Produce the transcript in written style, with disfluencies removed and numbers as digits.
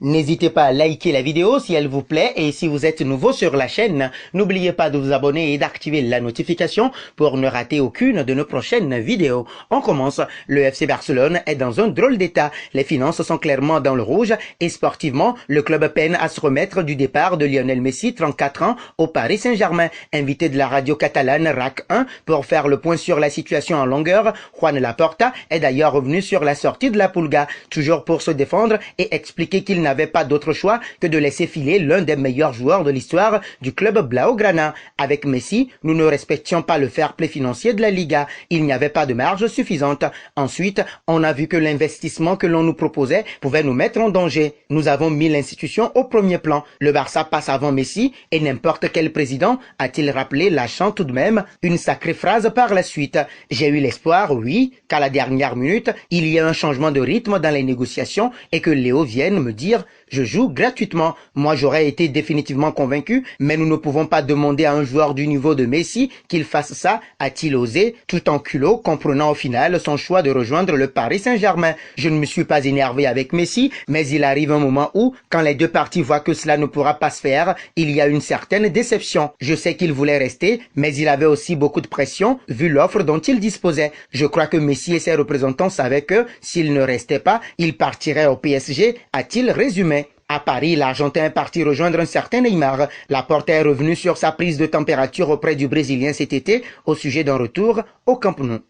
N'hésitez pas à liker la vidéo si elle vous plaît et si vous êtes nouveau sur la chaîne, n'oubliez pas de vous abonner et d'activer la notification pour ne rater aucune de nos prochaines vidéos. On commence. Le FC Barcelone est dans un drôle d'état. Les finances sont clairement dans le rouge et sportivement, le club peine à se remettre du départ de Lionel Messi, 34 ans, au Paris Saint-Germain. Invité de la radio catalane RAC 1 pour faire le point sur la situation en longueur, Juan Laporta est d'ailleurs revenu sur la sortie de la Pulga, toujours pour se défendre et expliquer qu'il n'avait pas d'autre choix que de laisser filer l'un des meilleurs joueurs de l'histoire du club Blaugrana. Avec Messi, nous ne respections pas le fair play financier de la Liga. Il n'y avait pas de marge suffisante. Ensuite, on a vu que l'investissement que l'on nous proposait pouvait nous mettre en danger. Nous avons mis l'institution au premier plan. Le Barça passe avant Messi et n'importe quel président, a-t-il rappelé, lâchant tout de même une sacrée phrase par la suite. J'ai eu l'espoir, oui, qu'à la dernière minute, il y ait un changement de rythme dans les négociations et que Léo vienne me dire je joue gratuitement. Moi, j'aurais été définitivement convaincu, mais nous ne pouvons pas demander à un joueur du niveau de Messi qu'il fasse ça, a-t-il osé, tout en culot, comprenant au final son choix de rejoindre le Paris Saint-Germain. Je ne me suis pas énervé avec Messi, mais il arrive un moment où, quand les deux parties voient que cela ne pourra pas se faire, il y a une certaine déception. Je sais qu'il voulait rester, mais il avait aussi beaucoup de pression, vu l'offre dont il disposait. Je crois que Messi et ses représentants savaient que, s'il ne restait pas, il partirait au PSG, a-t-il résumé. À Paris, l'Argentin est parti rejoindre un certain Neymar. Laporta est revenu sur sa prise de température auprès du Brésilien cet été au sujet d'un retour au Camp Nou.